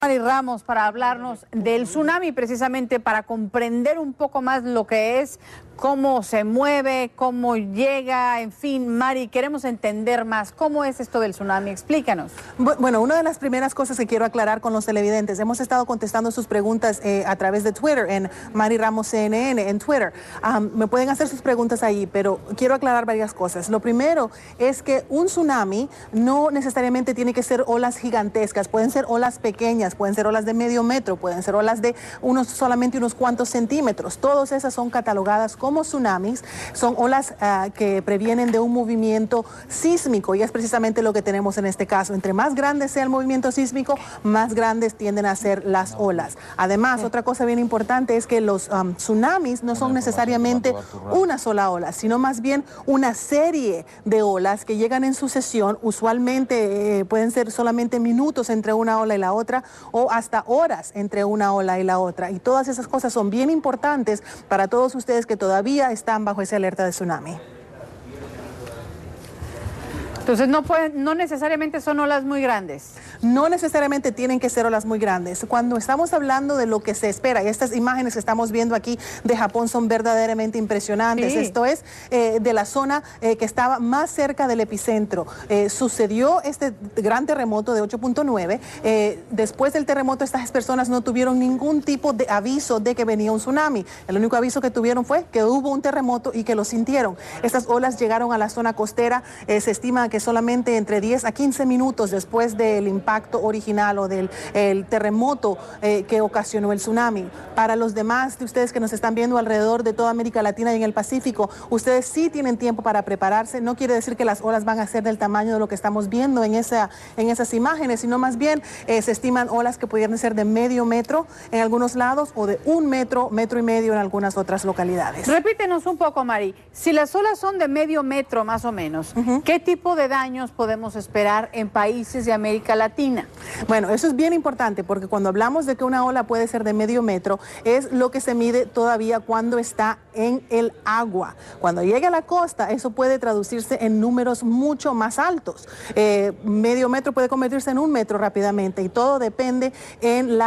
Mari Ramos para hablarnos del tsunami, precisamente para comprender un poco más lo que es, cómo se mueve, cómo llega, en fin. Mari, queremos entender más. ¿Cómo es esto del tsunami? Explícanos. Bueno, una de las primeras cosas que quiero aclarar con los televidentes, hemos estado contestando sus preguntas a través de Twitter, en Mari Ramos CNN, en Twitter. Me pueden hacer sus preguntas ahí, pero quiero aclarar varias cosas. Lo primero es que un tsunami no necesariamente tiene que ser olas gigantescas, pueden ser olas pequeñas, pueden ser olas de medio metro, pueden ser olas de solamente unos cuantos centímetros. Todas esas son catalogadas como tsunamis, son olas que previenen de un movimiento sísmico, y es precisamente lo que tenemos en este caso. Entre más grande sea el movimiento sísmico, más grandes tienden a ser las olas. Además, otra cosa bien importante es que los tsunamis no son necesariamente una sola ola, sino más bien una serie de olas que llegan en sucesión. Usualmente pueden ser solamente minutos entre una ola y la otra, o hasta horas entre una ola y la otra. Y todas esas cosas son bien importantes para todos ustedes que todavía están bajo esa alerta de tsunami. Entonces no necesariamente son olas muy grandes. No necesariamente tienen que ser olas muy grandes. Cuando estamos hablando de lo que se espera, y estas imágenes que estamos viendo aquí de Japón son verdaderamente impresionantes. Sí. Esto es de la zona que estaba más cerca del epicentro. Sucedió este gran terremoto de 8.9. Después del terremoto, estas personas no tuvieron ningún tipo de aviso de que venía un tsunami. El único aviso que tuvieron fue que hubo un terremoto y que lo sintieron. Estas olas llegaron a la zona costera. Se estima que solamente entre 10 a 15 minutos después del impacto original o del terremoto que ocasionó el tsunami. Para los demás de ustedes que nos están viendo alrededor de toda América Latina y en el Pacífico, ustedes sí tienen tiempo para prepararse. No quiere decir que las olas van a ser del tamaño de lo que estamos viendo en esas imágenes, sino más bien se estiman olas que pudieran ser de medio metro en algunos lados o de 1 metro, metro y medio en algunas otras localidades. Repítenos un poco, Mari. Si las olas son de medio metro más o menos, ¿qué tipo de daños podemos esperar en países de América Latina? Bueno, eso es bien importante, porque cuando hablamos de que una ola puede ser de medio metro, es lo que se mide todavía cuando está en el agua. Cuando llega a la costa, eso puede traducirse en números mucho más altos. Medio metro puede convertirse en 1 metro rápidamente, y todo depende en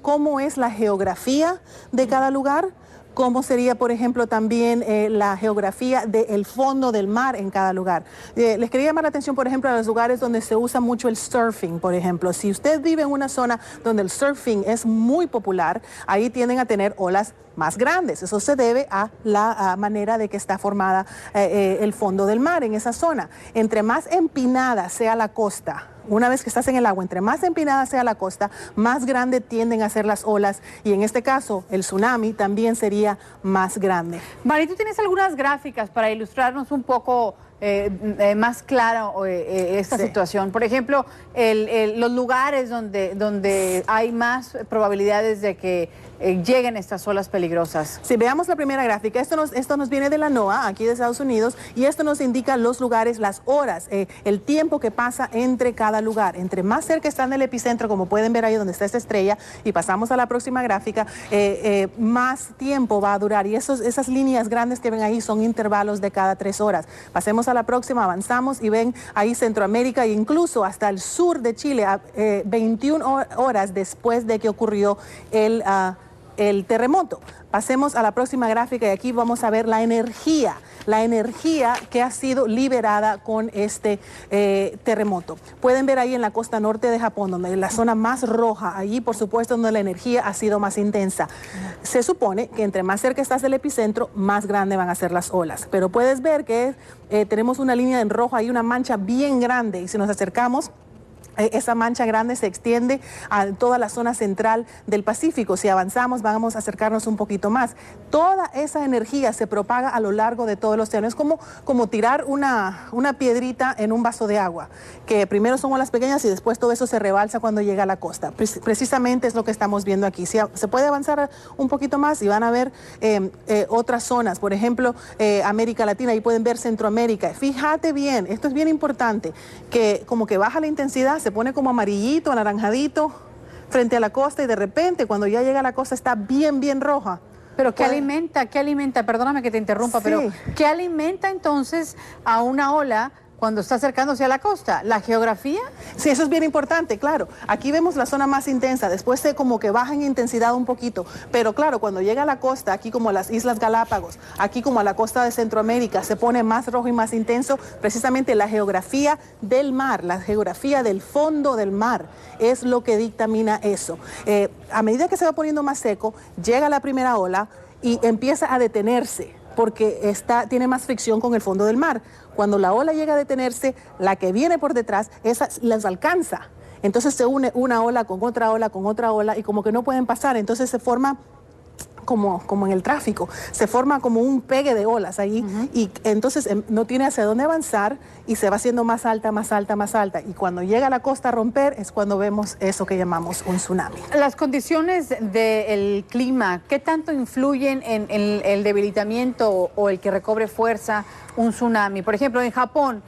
cómo es la geografía de cada lugar, cómo sería, por ejemplo, también la geografía del fondo del mar en cada lugar. Les quería llamar la atención, por ejemplo, a los lugares donde se usa mucho el surfing, por ejemplo. Si usted vive en una zona donde el surfing es muy popular, ahí tienden a tener olas más grandes. Eso se debe a la manera de que está formada el fondo del mar en esa zona. Entre más empinada sea la costa, una vez que estás en el agua, entre más empinada sea la costa, más grande tienden a ser las olas, y en este caso el tsunami también sería más grande. Mari, ¿tú tienes algunas gráficas para ilustrarnos un poco más claro esta situación? Por ejemplo, los lugares donde hay más probabilidades de que lleguen estas olas peligrosas. Si veamos la primera gráfica, esto nos viene de la NOAA, aquí de Estados Unidos, y esto nos indica los lugares, las horas, el tiempo que pasa entre cada lugar. Entre más cerca están del epicentro, como pueden ver ahí donde está esta estrella, y pasamos a la próxima gráfica, más tiempo va a durar, y esas líneas grandes que ven ahí son intervalos de cada 3 horas. Pasemos a la próxima, avanzamos y ven ahí Centroamérica e incluso hasta el sur de Chile, 21 horas después de que ocurrió el terremoto. Pasemos a la próxima gráfica, y aquí vamos a ver la energía que ha sido liberada con este terremoto. Pueden ver ahí en la costa norte de Japón, donde la zona más roja, allí por supuesto donde la energía ha sido más intensa. Se supone que entre más cerca estás del epicentro, más grande van a ser las olas. Pero puedes ver que tenemos una línea en rojo, hay una mancha bien grande, y si nos acercamos, esa mancha grande se extiende a toda la zona central del Pacífico. Si avanzamos, vamos a acercarnos un poquito más. Toda esa energía se propaga a lo largo de todo el océano. Es como tirar una piedrita en un vaso de agua, que primero son olas pequeñas y después todo eso se rebalsa cuando llega a la costa. Precisamente es lo que estamos viendo aquí. Se puede avanzar un poquito más y van a ver otras zonas, por ejemplo, América Latina, ahí pueden ver Centroamérica. Fíjate bien, esto es bien importante, que como que baja la intensidad, se pone como amarillito, anaranjadito frente a la costa, y de repente cuando ya llega a la costa está bien roja. Pero ¿qué alimenta? Perdóname que te interrumpa, sí. Pero ¿qué alimenta entonces a una ola cuando está acercándose a la costa? ¿La geografía? Sí, eso es bien importante, claro. Aquí vemos la zona más intensa, después se como que baja en intensidad un poquito, pero claro, cuando llega a la costa, aquí como a las Islas Galápagos, aquí como a la costa de Centroamérica, se pone más rojo y más intenso. Precisamente la geografía del mar, la geografía del fondo del mar es lo que dictamina eso. A medida que se va poniendo más seco, llega la primera ola y empieza a detenerse, porque tiene más fricción con el fondo del mar. Cuando la ola llega a detenerse, la que viene por detrás, esa las alcanza. Entonces se une una ola con otra ola, con otra ola, y como que no pueden pasar. Entonces se forma como en el tráfico, se forma como un pegue de olas ahí, y entonces no tiene hacia dónde avanzar y se va haciendo más alta, más alta, más alta. Y cuando llega a la costa a romper es cuando vemos eso que llamamos un tsunami. Las condiciones del clima, ¿qué tanto influyen en el debilitamiento o el que recobre fuerza un tsunami? Por ejemplo, en Japón,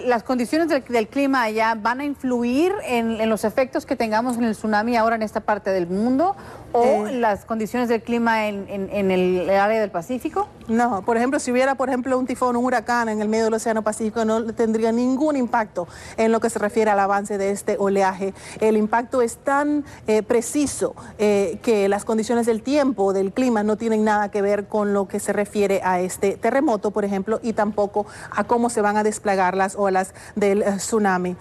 ¿las condiciones del clima allá van a influir en los efectos que tengamos en el tsunami ahora en esta parte del mundo? ¿O las condiciones del clima en el área del Pacífico? No, por ejemplo, si hubiera, por ejemplo, un tifón, un huracán en el medio del Océano Pacífico, no tendría ningún impacto en lo que se refiere al avance de este oleaje. El impacto es tan preciso que las condiciones del tiempo, del clima, no tienen nada que ver con lo que se refiere a este terremoto, por ejemplo, y tampoco a cómo se van a desplegar las olas del tsunami.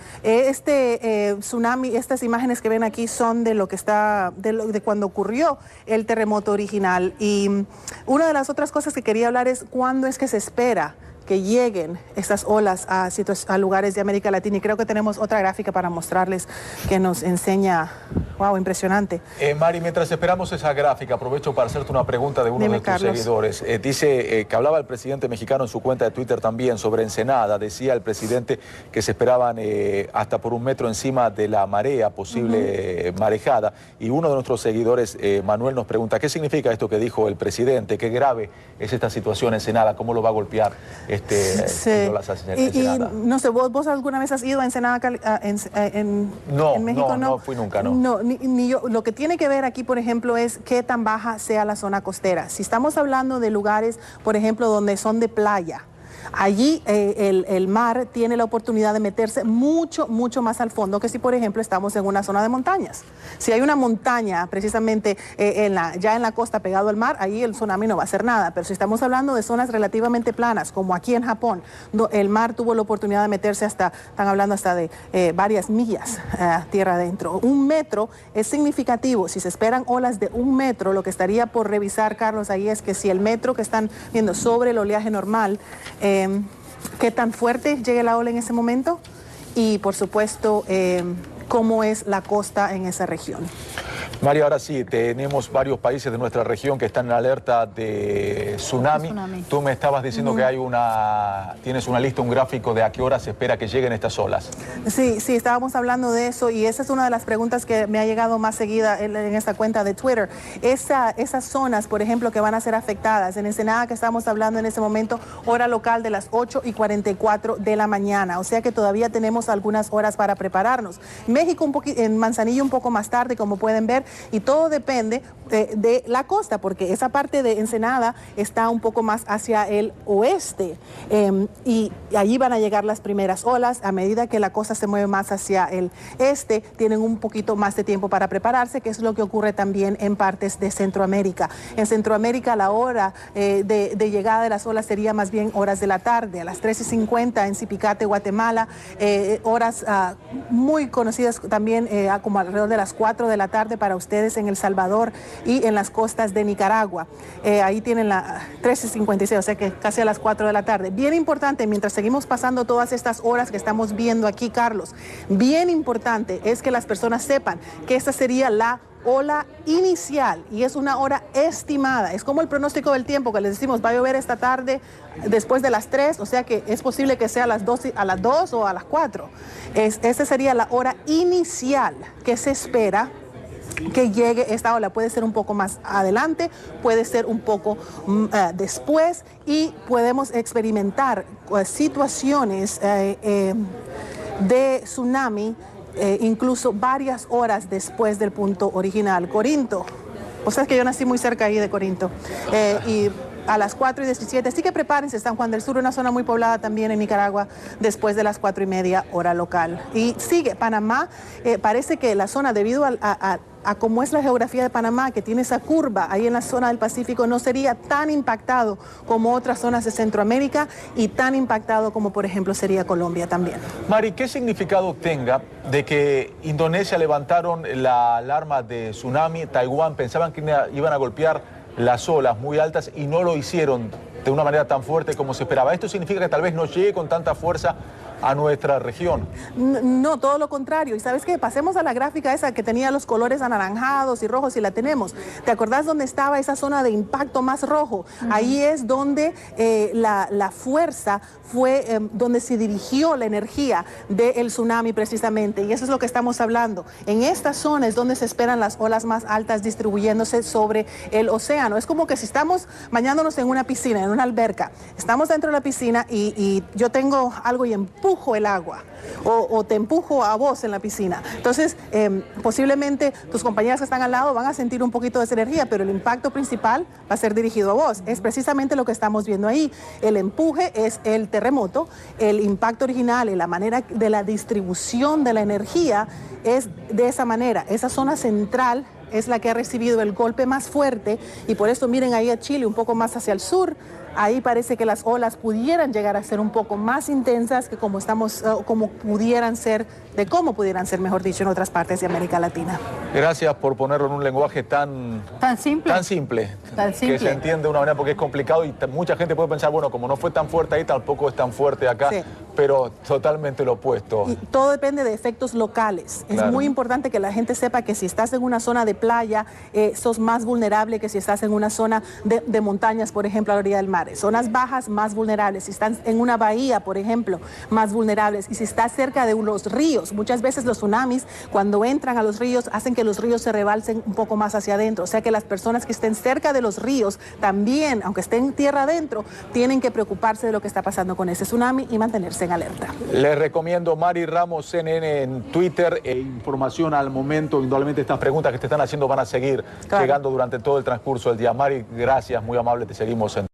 Tsunami, estas imágenes que ven aquí son de lo que está, de cuando ocurrió el terremoto original. Y una de las otras cosas que quería hablar es cuándo es que se espera que lleguen estas olas a lugares de América Latina, y creo que tenemos otra gráfica para mostrarles que nos enseña. Wow, impresionante. Mari, mientras esperamos esa gráfica, aprovecho para hacerte una pregunta de uno de tus seguidores. Dice que hablaba el presidente mexicano en su cuenta de Twitter también sobre Ensenada. Decía el presidente que se esperaban hasta por 1 metro encima de la marea, posible marejada. Y uno de nuestros seguidores, Manuel, nos pregunta, ¿qué significa esto que dijo el presidente? ¿Qué grave es esta situación en Ensenada? ¿Cómo lo va a golpear y no sé, ¿vos alguna vez has ido a Ensenada en México? No fui nunca, no. Ni yo. Lo que tiene que ver aquí, por ejemplo, es qué tan baja sea la zona costera. Si estamos hablando de lugares, por ejemplo, donde son de playa, allí el mar tiene la oportunidad de meterse mucho, mucho más al fondo que si, por ejemplo, estamos en una zona de montañas. Si hay una montaña precisamente ya en la costa pegado al mar, ahí el tsunami no va a hacer nada. Pero si estamos hablando de zonas relativamente planas, como aquí en Japón, el mar tuvo la oportunidad de meterse están hablando hasta de varias millas tierra adentro. 1 metro es significativo. Si se esperan olas de 1 metro, lo que estaría por revisar, Carlos, ahí es que si el metro que están viendo sobre el oleaje normal, qué tan fuerte llegue la ola en ese momento y, por supuesto, cómo es la costa en esa región. María, ahora sí, tenemos varios países de nuestra región que están en alerta de tsunami. Tú me estabas diciendo que tienes una lista, un gráfico de a qué hora se espera que lleguen estas olas. Sí, estábamos hablando de eso, y esa es una de las preguntas que me ha llegado más seguida en esta cuenta de Twitter. Esas zonas, por ejemplo, que van a ser afectadas. En Ensenada, que estamos hablando en ese momento, hora local de las 8:44 de la mañana. O sea que todavía tenemos algunas horas para prepararnos. México, en Manzanillo, un poco más tarde, como pueden ver. Y todo depende de la costa, porque esa parte de Ensenada está un poco más hacia el oeste, y allí van a llegar las primeras olas. A medida que la costa se mueve más hacia el este, tienen un poquito más de tiempo para prepararse, que es lo que ocurre también en partes de Centroamérica. En Centroamérica, la hora de llegada de las olas sería más bien horas de la tarde, a las 13:50 en Zipicate, Guatemala, horas muy conocidas también como alrededor de las 4 de la tarde para ustedes en El Salvador y en las costas de Nicaragua. Ahí tienen la 13:56, o sea que casi a las 4 de la tarde. Bien importante, mientras seguimos pasando todas estas horas que estamos viendo aquí, Carlos, bien importante es que las personas sepan que esta sería la ola inicial y es una hora estimada. Es como el pronóstico del tiempo que les decimos, va a llover esta tarde después de las 3, o sea que es posible que sea a las 2 o a las 4. Esta sería la hora inicial que se espera que llegue esta ola. Puede ser un poco más adelante, puede ser un poco después, y podemos experimentar situaciones de tsunami incluso varias horas después del punto original. Corinto, o sea, es que yo nací muy cerca ahí de Corinto, y a las 4:17. Así que prepárense, San Juan del Sur, una zona muy poblada también en Nicaragua, después de las 4:30 hora local. Y sigue Panamá, parece que la zona, debido a cómo es la geografía de Panamá, que tiene esa curva ahí en la zona del Pacífico, no sería tan impactado como otras zonas de Centroamérica y tan impactado como, por ejemplo, sería Colombia también. Mari, ¿qué significado tenga de que Indonesia levantaron la alarma de tsunami? Taiwán pensaban que iban a golpear las olas muy altas y no lo hicieron de una manera tan fuerte como se esperaba. ¿Esto significa que tal vez no llegue con tanta fuerza a nuestra región? No, todo lo contrario. ¿Y sabes qué? Pasemos a la gráfica esa que tenía los colores anaranjados y rojos, y la tenemos. ¿Te acordás dónde estaba esa zona de impacto más rojo? Ahí es donde la fuerza fue, donde se dirigió la energía del tsunami precisamente. Y eso es lo que estamos hablando. En esta zona es donde se esperan las olas más altas distribuyéndose sobre el océano. Es como que si estamos bañándonos en una piscina, en una alberca, estamos dentro de la piscina y yo tengo algo y empujo el agua o te empujo a vos en la piscina. Entonces, posiblemente tus compañeras que están al lado van a sentir un poquito de esa energía, pero el impacto principal va a ser dirigido a vos. Es precisamente lo que estamos viendo ahí. El empuje es el terremoto, el impacto original y la manera de la distribución de la energía es de esa manera. Esa zona central es la que ha recibido el golpe más fuerte, y por eso miren ahí a Chile un poco más hacia el sur. Ahí parece que las olas pudieran llegar a ser un poco más intensas que como pudieran ser, mejor dicho, en otras partes de América Latina. Gracias por ponerlo en un lenguaje tan simple, que se entiende de una manera, porque es complicado y mucha gente puede pensar, bueno, como no fue tan fuerte ahí, tampoco es tan fuerte acá, sí, pero totalmente lo opuesto. Y todo depende de efectos locales. Claro. Es muy importante que la gente sepa que si estás en una zona de playa, sos más vulnerable que si estás en una zona de montañas, por ejemplo, a la orilla del mar. Zonas bajas, más vulnerables. Si están en una bahía, por ejemplo, más vulnerables. Y si estás cerca de los ríos, muchas veces los tsunamis, cuando entran a los ríos, hacen que los ríos se rebalsen un poco más hacia adentro. O sea que las personas que estén cerca de los ríos también, aunque estén tierra adentro, tienen que preocuparse de lo que está pasando con ese tsunami y mantenerse en alerta. Les recomiendo Mari Ramos, CNN en Twitter, información al momento. Indudablemente estas preguntas que te están haciendo van a seguir llegando durante todo el transcurso del día. Mari, gracias, muy amable, te seguimos en